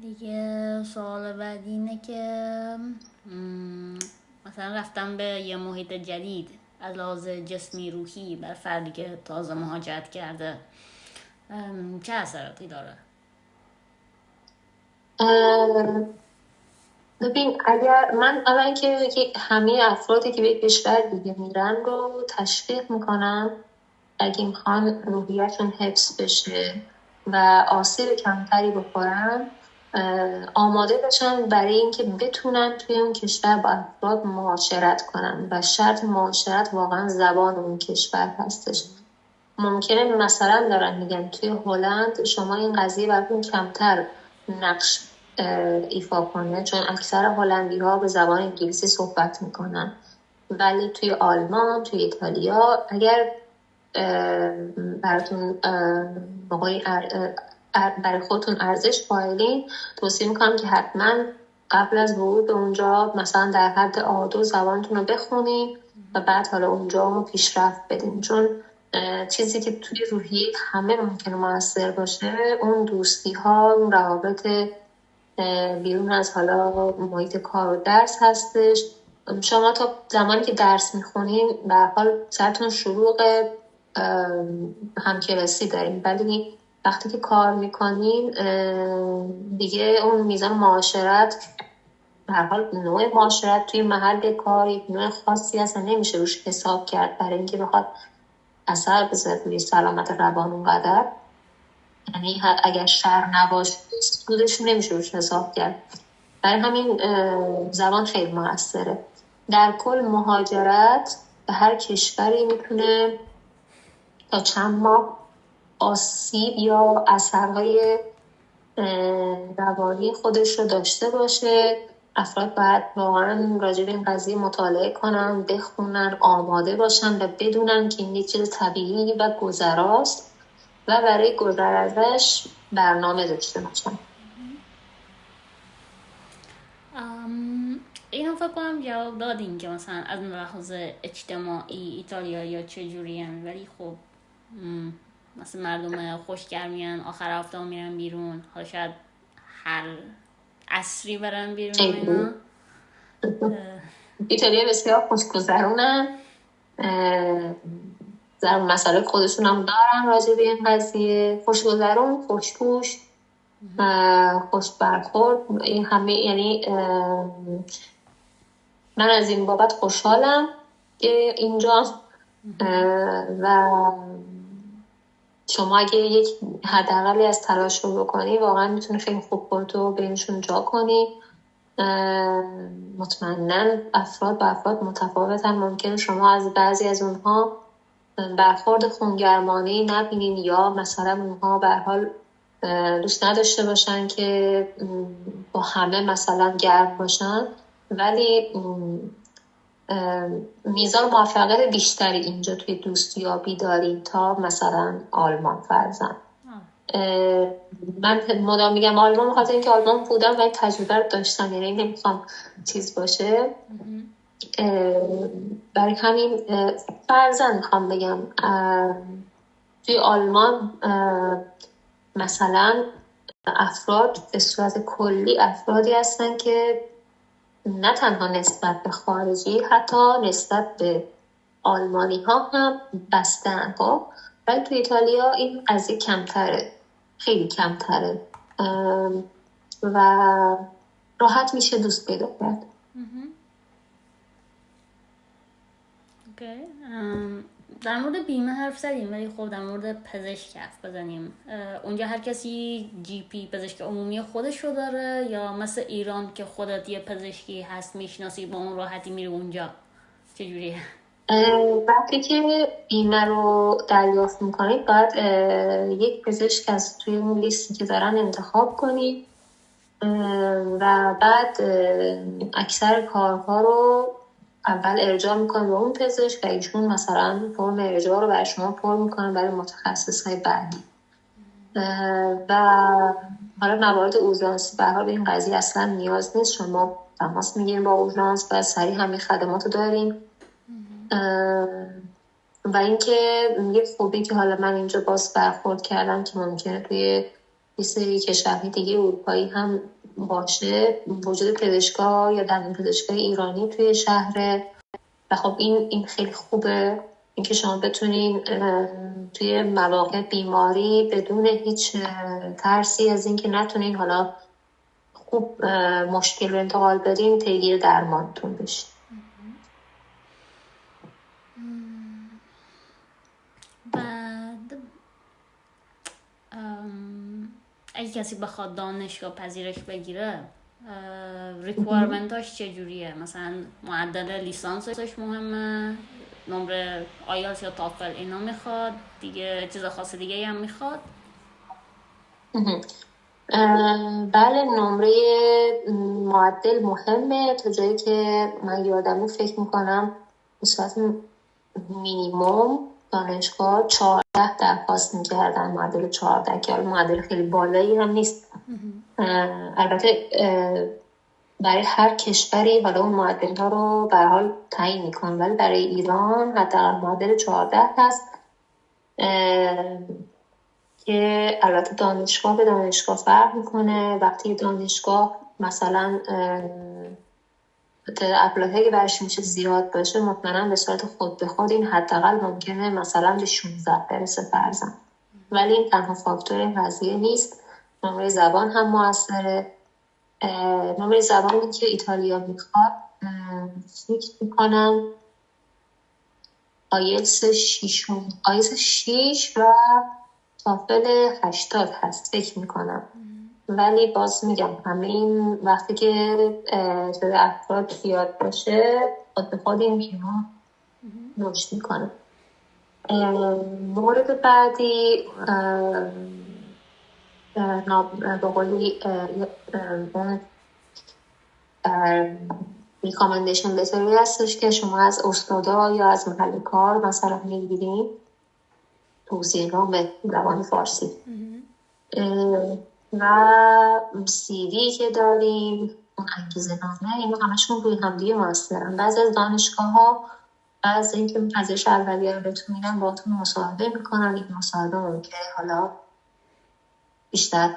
دیگه سوال بعد اینه که مثلا رفتن به یه محیط جدید از لحاظ جسمی روحی بر فردی که تازه مهاجرت کرده چه اثراتی داره؟ ببین، اگر من اول که همه افرادی که به کشور دیگه میرن رو تشویق میکنم اگه میخوان روحیه‌شون حفظ بشه و آسیب کمتری بخورن، آماده باشن برای اینکه بتونن توی اون کشور با افراد معاشرت کنن و شرط معاشرت واقعا زبان اون کشور هستش. ممکنه مثلا دارن میگن توی هلند شما این قضیه براتون کمتر نقش ایفا کنه چون اکثر هلندی ها به زبان انگلیسی صحبت میکنن، ولی توی آلمان، توی ایتالیا اگر براتون برای خودتون ارزش قائلین، توصیه میکنم که حتما قبل از ورود به اونجا مثلا در حد A2 زبانتون رو بخونین و بعد حالا اونجا پیشرفت بدین، چون چیزی که توی روحیه همه ممکنه موثر باشه اون دوستی ها، اون روابط بیرون از حالا محیط کار و درس هستش. شما تا زمانی که درس میخونین به هر حال سرتون شلوغ همکلاسی داریم، ولی وقتی که کار میکنین دیگه اون میزان معاشرت، به هر حال نوع معاشرت توی محل کار یک نوع خاصی هست و نمیشه روش حساب کرد برای اینکه بخواد اثر بذاره روی سلامت روان اونقدر، یعنی اگر شر نباشه دودش نمیشه روش حساب کرد. برای همین زبان خیلی موثره. در کل مهاجرت به هر کشوری میتونه تا چند ماه آسیب یا اثرهای روانی خودش رو داشته باشه. افراد باید واقعا راجع به این قضیه مطالعه کنن، بخونن، آماده باشن و بدونن که این یک چیز طبیعی و گذراست و برای گذر ازش برنامه داشته باشن. اینو فکر کنم جواب دادین که مثلا از لحاظ اجتماعی ایتالیایی‌ها چجوری هن، ولی خب مثلا مردم خوشگرمیان، آخر هفته میرن بیرون، حالا شاید هر عصری برن بیرون اینا. ایتالیا بسیار خوشگذرونن، مسئله خودشون هم دارن راجع به این قضیه، خوشگذرون، خوشپوش، خوش برخورد، این همه. یعنی من از این بابت خوشحالم که اینجا و شما اگه یک حداقلی از تلاش رو بکنی واقعا میتونه خیلی خوب خودتو بینشون جا کنی. مطمئناً افراد با افراد متفاوتن، ممکنه شما از بعضی از اونها برخورد خونگرمانه‌ای نبینین یا مثلا اونها به هر حال دوست نداشته باشن که با همه مثلا گرم باشن، ولی میزان موفقیت بیشتری اینجا توی دوستیابی داریم تا مثلا آلمان فرضاً. من مدام میگم آلمان بخاطر اینکه آلمان بودم و تجربه رو داشتم، یعنی نمیخوام چیز باشه. برای همین فرضاً میخوام بگم توی آلمان مثلا افراد به صورت کلی افرادی هستن که نه تنها نسبت به خارجی، حتی نسبت به آلمانی ها هم بستن. خب ولی توی ایتالیا این قضیه کمتره، خیلی کمتره و راحت میشه دوست پیدا کرد. در مورد بیمه حرف زدیم، ولی خب در مورد پزشک حرف بزنیم. اونجا هر کسی جی پی پزشک عمومی خودش رو داره یا مثل ایران که خودت یه پزشکی هست میشناسی با اون راحتی میره اونجا؟ چجوریه؟ وقتی که بیمه رو دریافت میکنید باید یک پزشک از توی اون لیستی که دارن انتخاب کنید و بعد اکثر کارها رو اول ارجاع میکنه به اون پزشک و ایشون مثلا فرم ارجاع رو برای شما پر میکنه برای متخصصهای بعدی و حالا موارد اورژانسی به هر به این قضیه اصلا نیاز نیست، شما تماس میگیرین با اورژانس و سریع همین خدمات رو دارین. و اینکه یه خوبی که حالا من اینجا باز برخورد کردم که ممکنه توی یه سری کشورهای دیگه اروپایی هم باشه، وجود پزشکا یا دندون پزشکای ایرانی توی شهر. و خب این خیلی خوبه، اینکه شما بتونین توی مواقع بیماری بدون هیچ ترسی از اینکه نتونین حالا خوب مشکل رو انتقال بدین پیگیر درمانتون بشین. بعد اگه کسی بخواد دانشگاه پذیرش بگیره ریکوایرمنتاش چجوریه؟ مثلا معدل لیسانسش مهمه، نمره آیلتس یا تافل اینا میخواد دیگه؟ چیز خاص دیگه هم میخواد؟ بله، نمره معدل مهمه. تا جایی که من یادمه فکر میکنم به صورت مینیموم دانشگاه 14 درخواست میکردن، معدل 14 که معدل خیلی بالایی هم نیست. البته برای هر کشوری حالا اون معدل ها رو به هر حال تعیین میکنن، ولی برای ایران حداقل معدل 14 هست که البته دانشگاه به دانشگاه فرق میکنه. وقتی دانشگاه مثلا اپلای که برش میشه زیاد باشه، مطمئنا به صورت خود به خود این حداقل ممکنه مثلا به 16 برسه فرضاً، ولی این تنها فاکتور این قضیه نیست. نمره زبان هم موثره. نمره زبانی که ایتالیا میخواد فکر میکنم آیلتس 6 و تافل 80 هست فکر میکنم. ولی باز میگم همین وقتی که تعداد افراد زیاد باشه خود به خود این بیمار رشد میکنه. مورد بعدی به قولی ریکامندیشن لتری هستش که شما از استادا یا از محل کار مثلا میگیرین، توصیه نامه زبان فارسی و سی وی که داریم، اون انگیزه نامه، اینا همشون روی هم دیگه موثرن. بعضی از دانشگاه ها از اینکه پذیرش اولیه رو بهتون میدن باهاتون مصاحبه میکنن. این مصاحبه ممکنه حالا بیشتر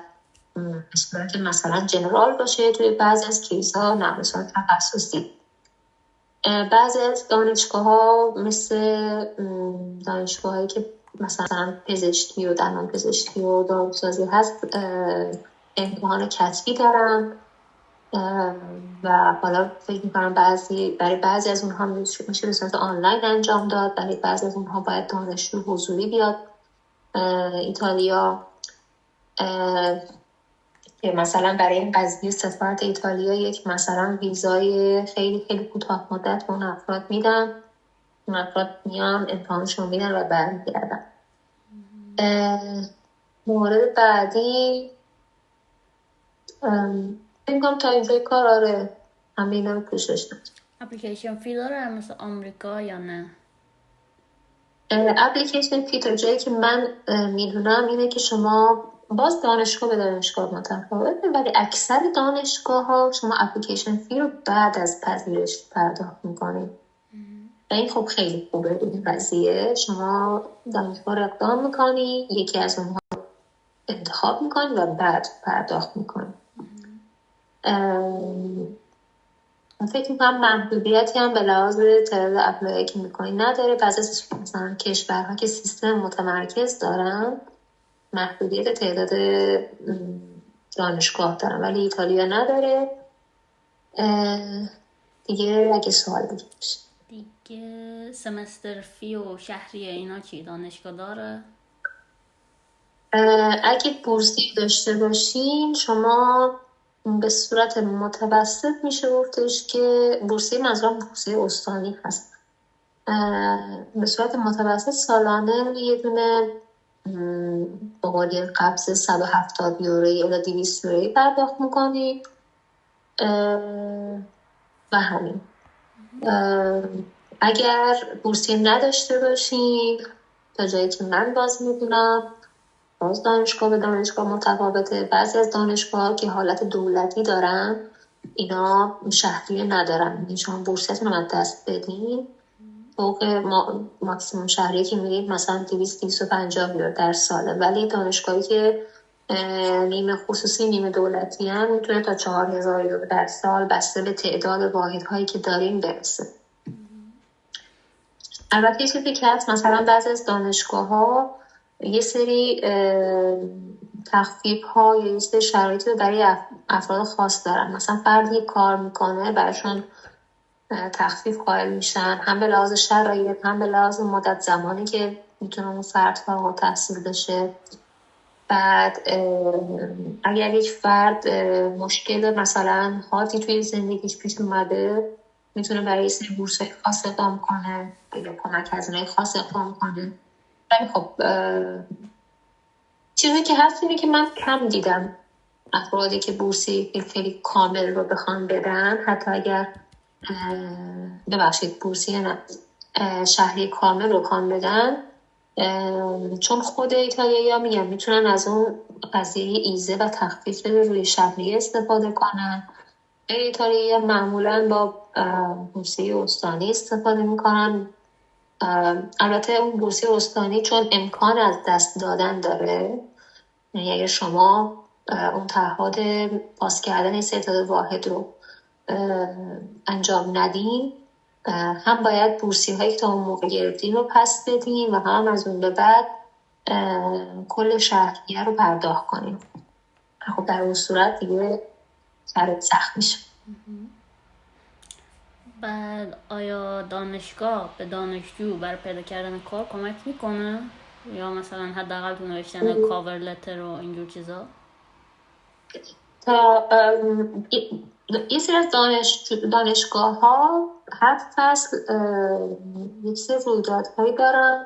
به صورت مثلا جنرال باشه توی بعضی از کیس ها، نه به صورت تخصصی. بعضی از دانشگاه ها مثل دانشگاه هایی که مثلا پزشکی و دندان پزشکی و داروسازی هست امتحان کتبی دارن و حالا فکر میکنم برای بعضی از اونها میشه به صورت آنلاین انجام داد، برای بعضی از اونها باید دانشجو حضوری بیاد ایتالیا. که مثلا برای این قضیه سفارت ایتالیا یک مثلا ویزای خیلی خیلی کوتاه مدت به اون افراد میدن، اون افراد میان امتحانشون میدن و برمیگردن. مورد بعدی میگم تا اینجای کار آره همه اینا رو پوشش داد. اپلیکیشن فی داره مثل آمریکا یا نه؟ اپلیکیشن فی تا جایی که من میدونم اینه که شما باز دانشگاه به دانشگاه متفاوته، ولی اکثر دانشگاه ها شما اپلیکیشن فی رو بعد از پذیرش پرداخت میکنید و این خب خیلی خوبه. این قضیه شما دانشگاه رو اقدام میکنی، یکی از اونها انتخاب میکنی و بعد پرداخت میکنی. فکر میکنم محدودیتی هم به لحاظ تعداد اپلایی که میکنی نداره. بعضی از مثلا کشورها که سیستم متمرکز دارن محدودیت تعداد دانشگاه دارن، ولی ایتالیا نداره. دیگه اگه سوال بگیرش دیگه سمستر فی و شهریه اینا چی دانشگاه داره؟ اگه بورسی داشته باشین شما به صورت متوسط میشه گفتش که بورسی منظورم بورسی استانی هست. به صورت متوسط سالانه یه دونه با قولی قبض 170 یورویی یا 200 یورویی پرداخت میکنی و همین. اگر بورسی نداشته باشین تا جایی که من باز میدونم باز دانشگاه به دانشگاه متفاوته. بعضی از دانشگاه که حالت دولتی دارن اینا شهریه ندارن، یعنی شما بورسیتون رو از دست بدین فوق ماکسیموم شهریه که میگید مثلا 200-250 یورو در ساله. ولی دانشگاهی که نیمه خصوصی نیمه دولتی هم میتونه تا 4,000 یورو در سال بسته به تعداد واحدهایی که داریم برسه. البته یه چیزی که هست، مثلا بعضی از دانشگاه ها یه سری تخفیف ها یا یه سری شرایطی رو برای افراد خاص دارن. مثلا فردی کار میکنه براشون تخفیف قائل میشن، هم به لحاظ شرایط هم به لحاظ مدت زمانی که میتونه اون فرد فارغ التحصیل بشه. بعد اگر یک فرد مشکل مثلا حادی توی زندگیش پیش اومده، میتونه برای سری بورس خاص اقدام کنه یا کمک هزینه خاص اقدام کنه. ولی خب چیزی که هست اینه که من کم دیدم افرادی که بورسی خیلی کامل رو بخوان بدن، حتی اگر ببخشید بورسی نه شهری کامل رو بخوان بدن، چون خود ایتالیایی ها میگن میتونن از اون قضیه ایزه و تخفیف روی شهریه استفاده کنن. ایتالیایی ها معمولا با بورسیه استانی استفاده میکنن. البته اون بورسیه استانی چون امکان از دست دادن داره، یعنی اگر شما اون تعهد پاس کردن تعداد واحد رو انجام ندین، هم باید بورسی هایی که تا اون موقع گرفتین رو پس بدین و هم از اون به بعد کل شهریه رو پرداخت کنین. خب در اون صورت دیگه شرط سخت میشه. بعد آیا دانشگاه به دانشجو برای پیدا کردن کار کمک میکنه؟ یا مثلا حداقل تو نوشتن کاور لتر و اینجور چیزا؟ تا یه سری از دانشگاه ها هر فصل یک سری رویدادهایی دارن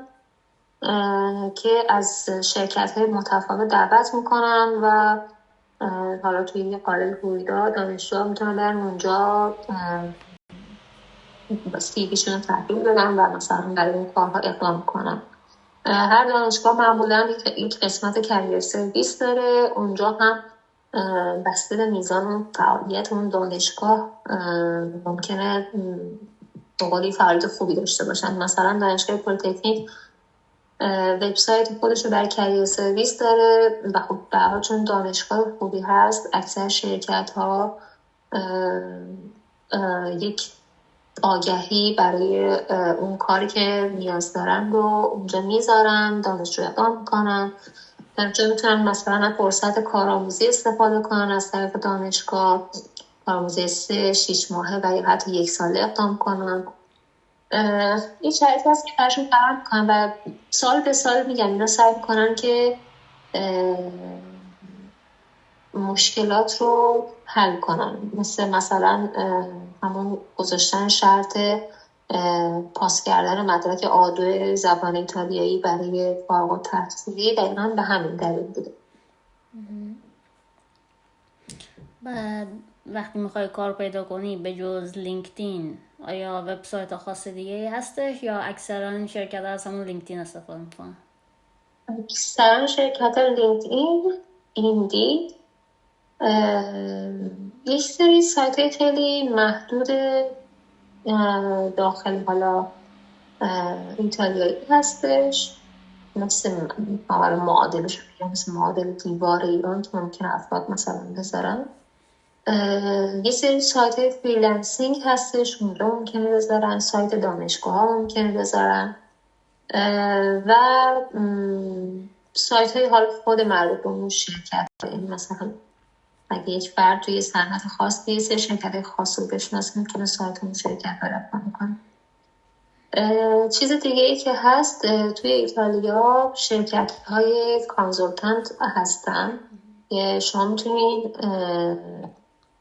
که از شرکت های متفاوت دعوت میکنن و حالا توی یه قالب رویداد دانشجوها میتونن برن اونجا سیویشون رو تحویل بدن و مثلا برای این کارها اقدام کنن. هر دانشگاه معمولا یک قسمت کریر سرویس داره. اونجا هم بسته به میزان و فعالیت اون دانشگاه ممکنه بقولی فعالیت خوبی داشته باشن. مثلا دانشگاه پلی‌تکنیک وبسایت خودش رو برای کریر سرویس داره و خب به هر حال چون دانشگاه خوبی هست، اکثر شرکت ها یک آگهی برای اون کاری که نیاز دارن رو اونجا میذارن، دانشجو اقدام میکنن. اونجا میتونن مثلا فرصت کارآموزی استفاده کنن از طرف دانشگاه، کارآموزی 3-6 ماهه و یا حتی 1 ساله اقدام کنن. این شرایطی هست که برشون فراهم میکنن و سال به سال میگن اینا سعی میکنن که مشکلات رو حل کنن، مثلا همون گذاشتن شرط پاس کردن مدرک A2 زبان ایتالیایی برای فارغ التحصیلی دقیقا به همین دلیل بوده. بعد وقتی میخوای کار پیدا کنی به جز لینکدین آیا وبسایت خاص دیگه هستش یا اکثرا شرکت ها از همون لینکدین استفاده میکنن؟ اکثرا شرکت لینکدین، ایندید، یک سری سایت خیلی محدود داخل حالا ایتالیایی هستش، مثل معادلش بگم مثل معادل دیوار ایران که ممکنه افراد مثلا بذارن. یه سری سایت فریلنسینگ هستش، اونجا ممکنه بذارن. سایت دانشگاه ها ممکنه بذارن و سایت های حال خود مربوط به اون شرکت. مثلا اگه یک فرد توی صنعت خاص یه سری شرکت خاص رو بشناسه میتونه سایت اون شرکت رو رفت کنه. چیز دیگه ای که هست توی ایتالیا شرکت های کانزولتنت هستن. شما میتونید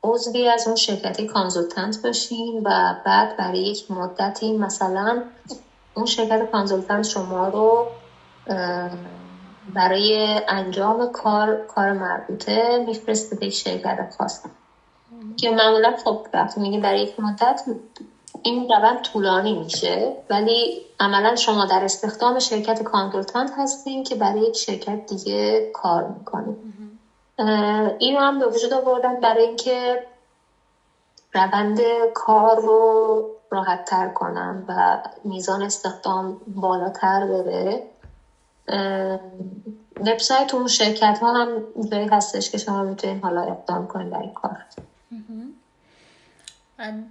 عضوی از اون شرکتی کانزولتنت باشین و بعد برای یک مدتی مثلا اون شرکت کانزولتنت شما رو برای انجام کار مربوطه میفرسته به یک شرکت خاص که معمولا خب وقتی میگه برای یک مدت این روند طولانی میشه، ولی عملا شما در استخدام شرکت کانزولتنت هستین که برای یک شرکت دیگه کار میکنید. اینو هم به وجود آوردن برای اینکه روند کار رو راحت تر کنن و میزان استخدام بالاتر بره. وبسایت اون شرکت ها هم جایی هستش که شما میتونید حالا اقدام کنید برای کار.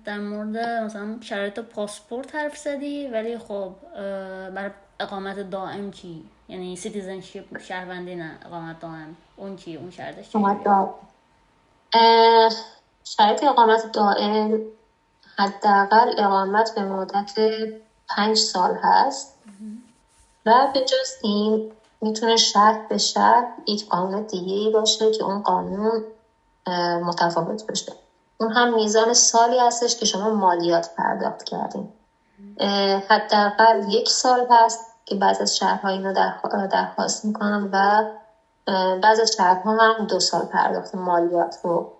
در مورد مثلا شرایط پاسپورت حرف زدی، ولی خب برای اقامت دائم چی؟ یعنی سیتیزنشیپ، شهروندی، نه اقامت دائم، اون چی؟ اون شرطش چی؟ شرایط اقامت دائم حداقل اقامت به مدت 5 سال هست و به جز این میتونه شهر به شهر یک قانون دیگه‌ای باشه که اون قانون متفاوت باشه. اون هم میزان سالی هستش که شما مالیات پرداخت کردین. حداقل 1 سال هست که بعضی از شهرها اینو درخواست میکنن و بعضی از شهرها هم 2 سال پرداخت مالیات رو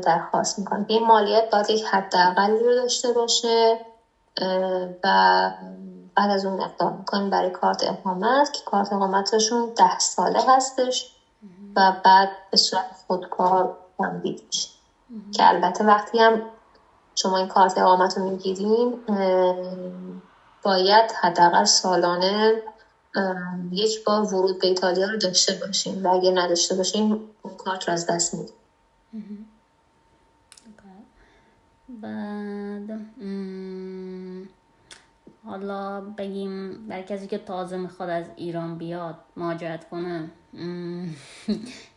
درخواست میکنن. این مالیات باید یک حداقلی رو داشته باشه و بعد از اون اقدام میکنیم برای کارت اقامت که کارت اقامتشون 10 ساله هستش و بعد به صورت خودکار تمدید میشه که البته وقتی هم شما این کارت اقامت رو میگیریم باید حداقل سالانه 1 بار ورود به ایتالیا رو داشته باشیم و اگه نداشته باشیم اون کارت رو از دست میدیم. بعد حالا بگیم برای کسی که تازه میخواد از ایران بیاد مهاجرت کنه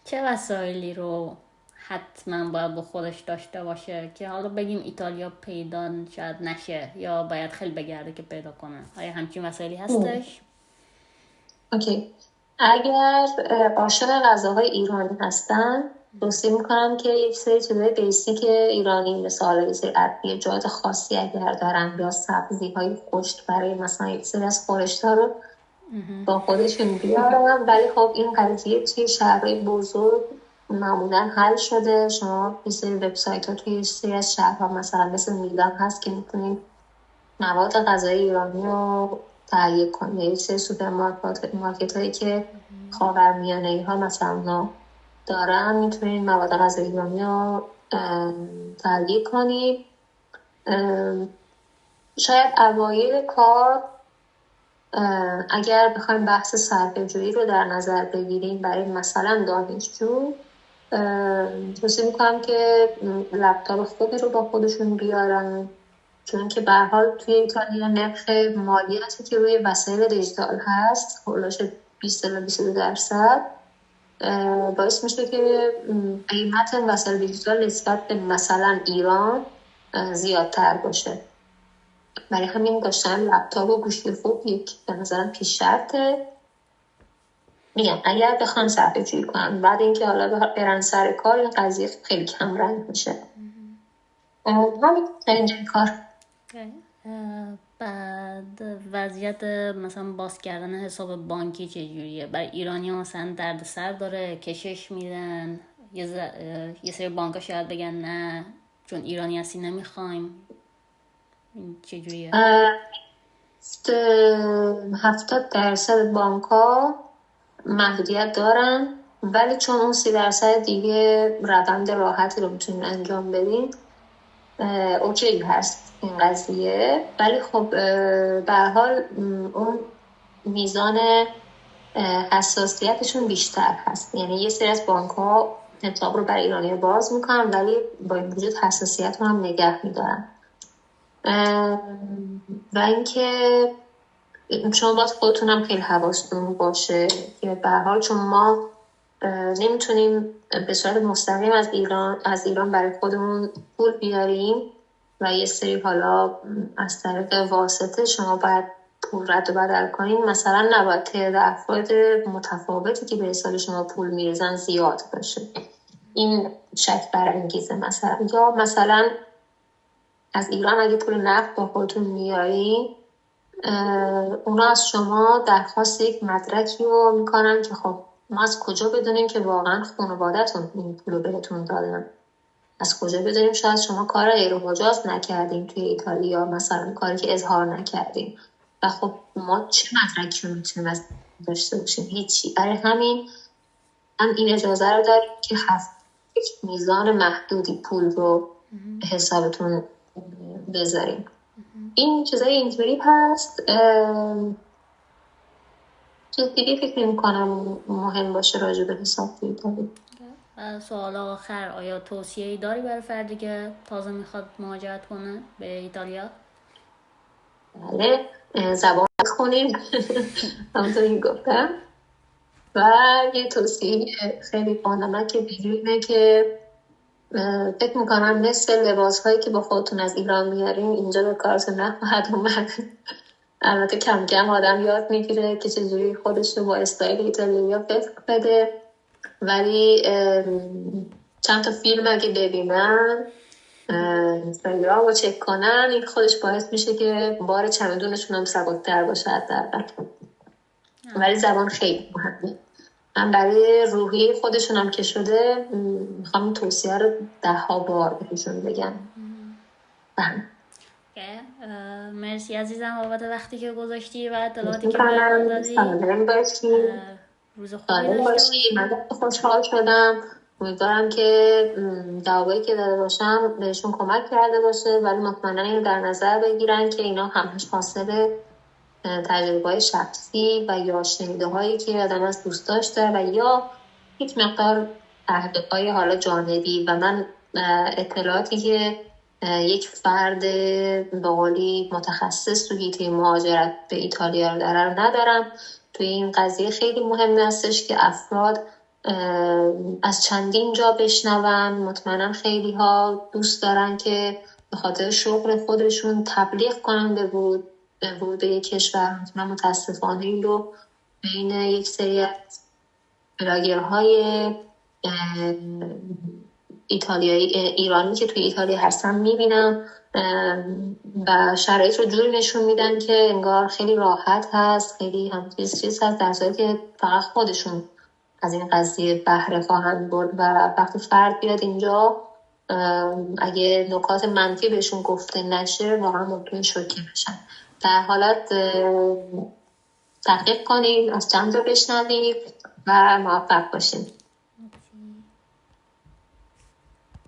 چه وسایلی رو حتما باید با خودش داشته باشه که حالا بگیم ایتالیا پیدا شاید نشه یا باید خیلی بگرده که پیدا کنه؟ آیا همچین وسایلی هستش؟ اوکی. اگر عاشق غذاهای ایرانی هستن توصیه میکنم که یک سری چیزای بیسیک ایرانی مثل یک سری ادویه‌جات خاصی اگر دارن یا سبزی‌های خشک برای مثلا یک سری از خورشت‌ها رو با خودشون بیارن. ولی خب این قضیه توی شهرهای بزرگ معمولا حل شده. شما یه سری وبسایت‌ها توی یه سری از شهرها مثلا مثل میلان هست که میتونید مواد غذایی ایرانی رو تهیه کنید. یک سری سوپرمارکت هایی که خاورمیانه‌ای ها مثلا دارن میتونید مواد غذایی ایرانی رو تهیه کنید. شاید اوایل کار اگر بخوایم بحث صرفه‌جویی رو در نظر بگیریم برای مثلا دانشجو توصیه میکنم که لپتاپ خوبی رو با خودشون بیارن، چون که به هر حال توی ایتالیا نرخ مالیاتی که روی وسایل دیجیتال هست حدود 20 تا 22% باعث میشه که قیمت وسایل دیجیتال نسبت به مثلا ایران زیادتر باشه. برای همین داشتن لپتاپ و گوشی خوب یک به نظرم پیش شرطه. میگم اگر بخوان صرفه‌جویی کنن بعد اینکه حالا برن سر کار این قضیه خیلی کم رنگ میشه. همین اینجای کار. بعد وضعیت مثلا باز کردن حساب بانکی چجوریه؟ برای ایرانی ها مثلا درد سر داره، کشش میدن، یه سری بانک ها شاید بگن نه چون ایرانی هستی نمیخوایم. این چجوریه؟ 70% بانک ها محدودیت دارن، ولی چون اون 30% دیگه روند راحتی رو میتونین انجام بدین اوکی هست این قضیه. ولی خب به هر حال اون میزان حساسیتشون بیشتر هست. یعنی یه سری از بانک ها حساب رو برای ایرانی باز میکنن ولی با این وجود حساسیت رو هم نگه میدارن. و اینکه شما باید خودتون هم خیلی حواستون باشه که به هر حال چون ما نمیتونیم به صورت مستقیم از ایران برای خودمون پول بیاریم و یه سری حالا از طریق واسطه شما باید پول رد و بدل کنین. مثلا نباید تعداد افراد متفاوتی که به حساب شما پول میریزن زیاد باشه. این شک برانگیزه. مثلا از ایران اگه پول نقد با خودتون میارین اونا از شما درخواست یک مدرکی رو میکنن که خب ما از کجا بدونیم که واقعا خانواده‌تون این پول رو بهتون دادن؟ از کجا بدونیم شاید شما کار غیر مجاز نکردین توی ایتالیا، مثلا کاری که اظهار نکردین و خب ما چه مدرکی رو میتونیم از داشته باشیم؟ هیچی. برای همین هم این اجازه رو داریم که میزان محدودی پول رو به حسابتون بذاریم. این چیزای اینطوری هست. چیز دیگه فکر میکنم مهم باشه راجع به حساب تو ایتالیا. سوال آخر، آیا توصیه‌ای داری برای فردی که تازه میخواد مهاجرت کنه به ایتالیا؟ بله، زبان خونیم همونطور که گفتم. و یه توصیه خیلی بانمک بیرونه که فکر میکنم نصف لباس هایی که با خودتون از ایران میارین اینجا به کارتون نخواهد اومد. البته کم کم آدم یاد میگیره که چجوری خودش رو با استایل ایتالیایی فکر بده، ولی چند تا فیلم اگه ببینن اینستاگرام رو چک کنن، این خودش باعث میشه که بار چمدونشون هم سبک‌تر باشه حداقل. ولی زبان خیلی مهمه. من برای روحی خودشون هم که شده میخوام این توصیه رو 10 بار بهشون بگم. مرسی عزیزم بابت وقتی که گذاشتی و اطلاعاتی که برام دادی. سلام باشی. روز خوبی داشته باشی. من خوشحال شدم. امیدوارم که جوابایی که داده باشم بهشون کمک کرده باشه، ولی مطمئنا اینو در نظر بگیرن که اینا همش حاصل تجربه‌های شخصی و یا شنیده‌هایی که آدم از دوست داشته و یا هیچ مقدار تحقیق‌های حالا جانبی. و من اطلاعاتی که یک فرد به قولی متخصص تو حیطه مهاجرت به ایتالیا رو ندارم. توی این قضیه خیلی مهم هستش که افراد از چندین جا بشنون. مطمئنم خیلی ها دوست دارن که به خاطر شغل خودشون تبلیغ کنن به ورود به یک کشور. من متاسفانه این رو بین یک سری از بلاگرهای ایتالیایی ایرانی که توی ایتالیا هستن میبینم و شرایط رو جوری نشون میدن که انگار خیلی راحت هست، خیلی هم چیز هست، در صورتی که فقط خودشون از این قضیه بهره خواهند برد. و وقتی فرد بیاد اینجا اگه نکات منفی بهشون گفته نشه واقعا ممکنه شوکه بشن. در حالت تحقیق کنید، از چند جا بشنوید و موفق باشید.